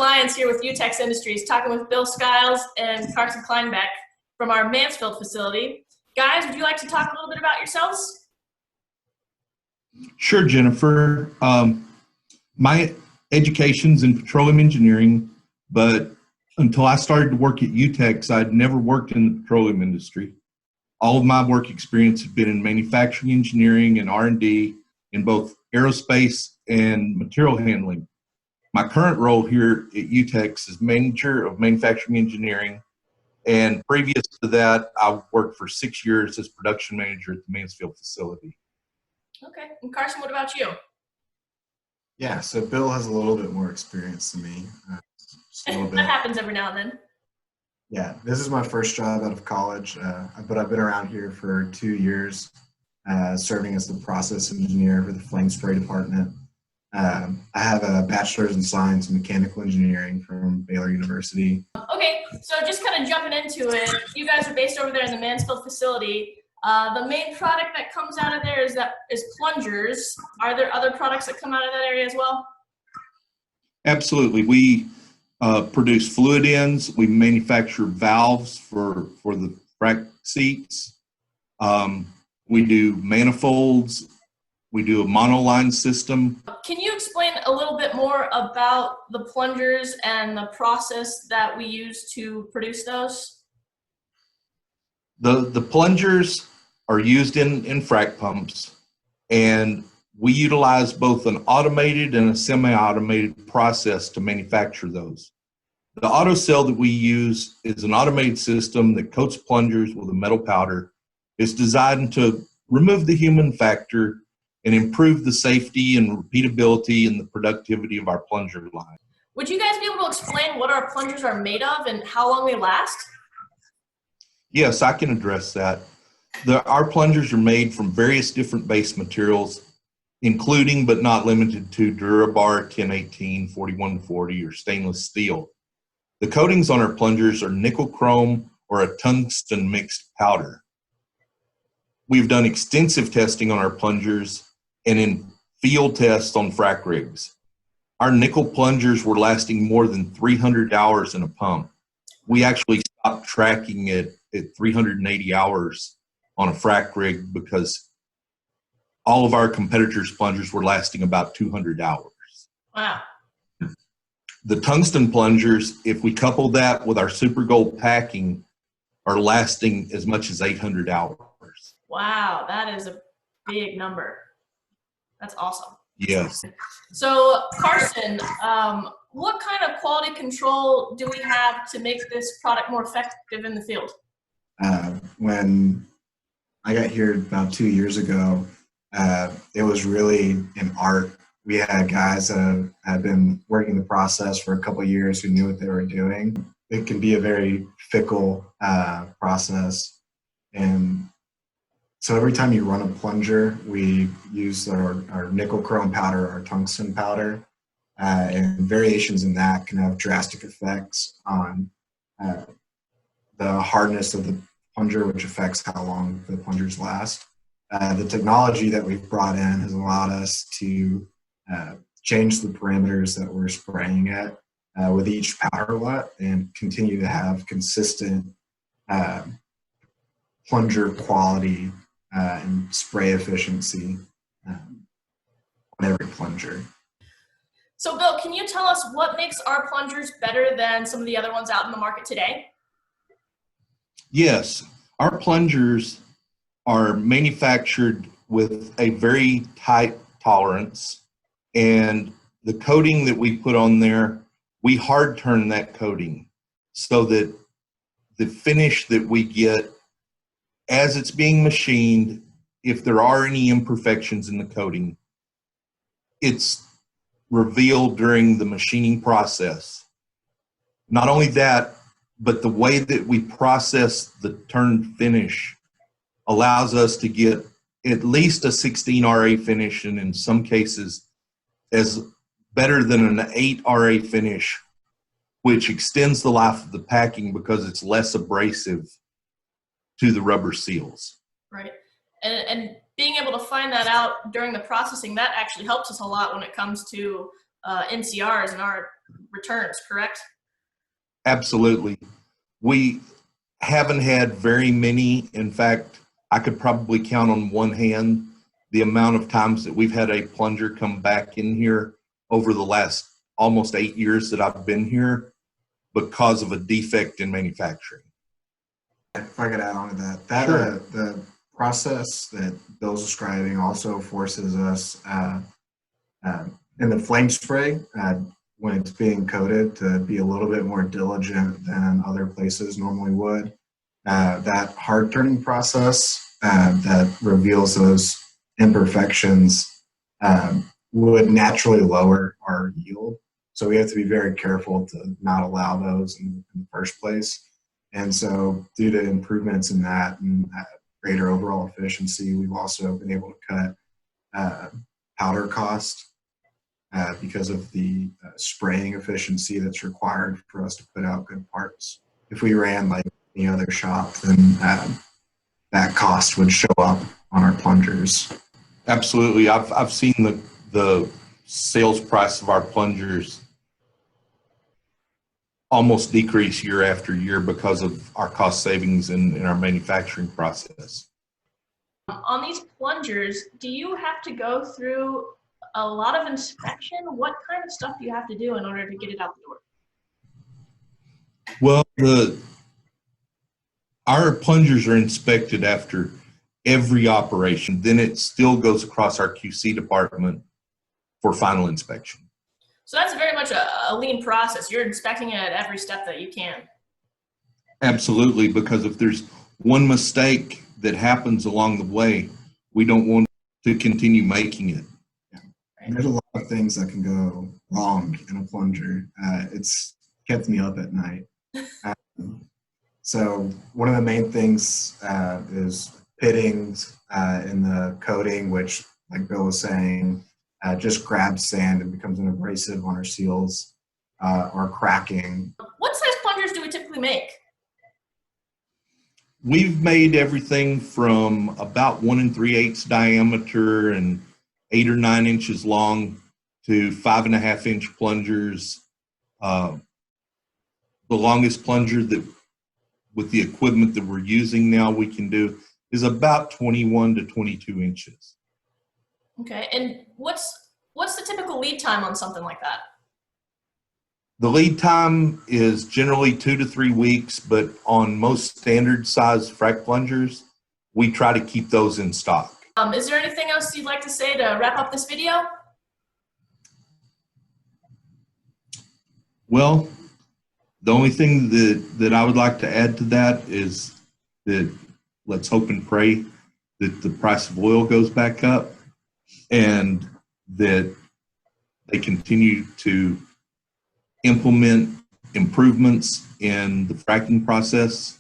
Alliance here with Utex Industries, talking with Bill Skiles and Carson Kleinbeck from our Mansfield facility. Guys, would you like to talk a little bit about yourselves? Sure, Jennifer. My education's in petroleum engineering, but until I started to work at Utex, I'd never worked in the petroleum industry. All of my work experience had been in manufacturing engineering and R&D in both aerospace and material handling. My current role here at Utex is Manager of Manufacturing Engineering, and previous to that, I worked for 6 years as Production Manager at the Mansfield facility. Okay, and Carson, what about you? Yeah, so Bill has a little bit more experience than me. Just a little bit. That happens every now and then. Yeah, this is my first job out of college, but I've been around here for 2 years, serving as the process engineer for the flame spray department. I have a bachelor's in science and mechanical engineering from Baylor University. Okay, so just kind of jumping into it, you guys are based over there in the Mansfield facility. The main product that comes out of there is plungers. Are there other products that come out of that area as well? Absolutely. We produce fluid ends. We manufacture valves for the frac seats. We do manifolds. We do a monoline system. Can you explain a little bit more about the plungers and the process that we use to produce those? The plungers are used in frac pumps, and we utilize both an automated and a semi-automated process to manufacture those. The auto cell that we use is an automated system that coats plungers with a metal powder. It's designed to remove the human factor and improve the safety and repeatability and the productivity of our plunger line. Would you guys be able to explain what our plungers are made of and how long they last? Yes, I can address that. Our plungers are made from various different base materials, including but not limited to Durabar 1018, 4140, or stainless steel. The coatings on our plungers are nickel chrome or a tungsten mixed powder. We've done extensive testing on our plungers and in field tests on frac rigs. Our nickel plungers were lasting more than 300 hours in a pump. We actually stopped tracking it at 380 hours on a frac rig because all of our competitors' plungers were lasting about 200 hours. Wow. The tungsten plungers, if we couple that with our super gold packing, are lasting as much as 800 hours. Wow, that is a big number. That's awesome. Yes. So Carson, what kind of quality control do we have to make this product more effective in the field? When I got here about 2 years ago, it was really an art. We had guys that had been working the process for a couple of years who knew what they were doing. It can be a very fickle process, and so every time you run a plunger, we use our nickel chrome powder, our tungsten powder, and variations in that can have drastic effects on the hardness of the plunger, which affects how long the plungers last. The technology that we've brought in has allowed us to change the parameters that we're spraying at with each powder lot and continue to have consistent plunger quality and spray efficiency on every plunger. So Bill, can you tell us what makes our plungers better than some of the other ones out in the market today? Yes, our plungers are manufactured with a very tight tolerance, and the coating that we put on there, we hard turn that coating so that the finish that we get as it's being machined, if there are any imperfections in the coating, it's revealed during the machining process. Not only that, but the way that we process the turned finish allows us to get at least a 16 RA finish, and in some cases as better than an 8 RA finish, which extends the life of the packing because it's less abrasive to the rubber seals. Right. And being able to find that out during the processing, that actually helps us a lot when it comes to NCRs and our returns, correct? Absolutely. We haven't had very many. In fact, I could probably count on one hand the amount of times that we've had a plunger come back in here over the last almost 8 years that I've been here because of a defect in manufacturing. If I could add on to that, Sure. The process that Bill's describing also forces us in the flame spray when it's being coated to be a little bit more diligent than other places normally would. That hard turning process that reveals those imperfections would naturally lower our yield. So we have to be very careful to not allow those in the first place. And so due to improvements in that and greater overall efficiency, we've also been able to cut powder cost because of the spraying efficiency that's required for us to put out good parts. If we ran like any other shop, then that cost would show up on our plungers. Absolutely. I've seen the sales price of our plungers almost decrease year after year because of our cost savings in our manufacturing process. On these plungers, do you have to go through a lot of inspection? What kind of stuff do you have to do in order to get it out the door? Well, our plungers are inspected after every operation. Then it still goes across our QC department for final inspection. So that's very much a lean process. You're inspecting it at every step that you can. Absolutely, because if there's one mistake that happens along the way, we don't want to continue making it. And there's a lot of things that can go wrong in a plunger. It's kept me up at night. So one of the main things is pittings in the coating, which, like Bill was saying, just grabs sand and becomes an abrasive on our seals, or cracking. What size plungers do we typically make? We've made everything from about 1 3/8 diameter and 8 or 9 inches long to 5.5 inch plungers. The longest plunger that, with the equipment that we're using now, we can do is about 21 to 22 inches. Okay, and what's the typical lead time on something like that? The lead time is generally 2 to 3 weeks, but on most standard size frac plungers, we try to keep those in stock. Is there anything else you'd like to say to wrap up this video? Well, the only thing that I would like to add to that is that let's hope and pray that the price of oil goes back up and that they continue to implement improvements in the fracking process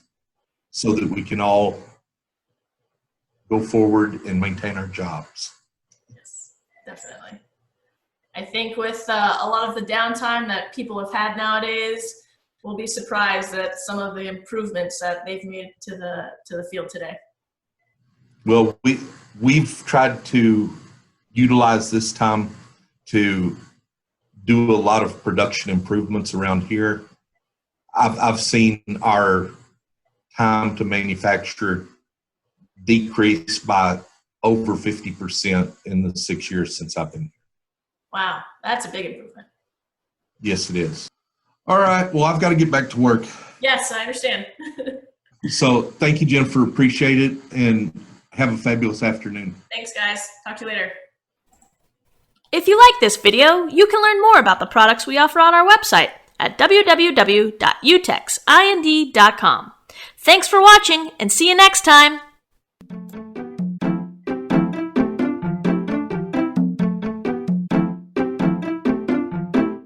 so that we can all go forward and maintain our jobs. Yes, definitely. I think with a lot of the downtime that people have had nowadays, we'll be surprised at some of the improvements that they've made to the field today. Well, we've tried to utilize this time to do a lot of production improvements around here. I've seen our time to manufacture decrease by over 50% in the 6 years since I've been here. Wow, that's a big improvement. Yes, it is. All right, well, I've got to get back to work. Yes, I understand. So thank you, Jennifer. Appreciate it, and have a fabulous afternoon. Thanks, guys. Talk to you later. If you like this video, you can learn more about the products we offer on our website at www.utexind.com. Thanks for watching, and see you next time!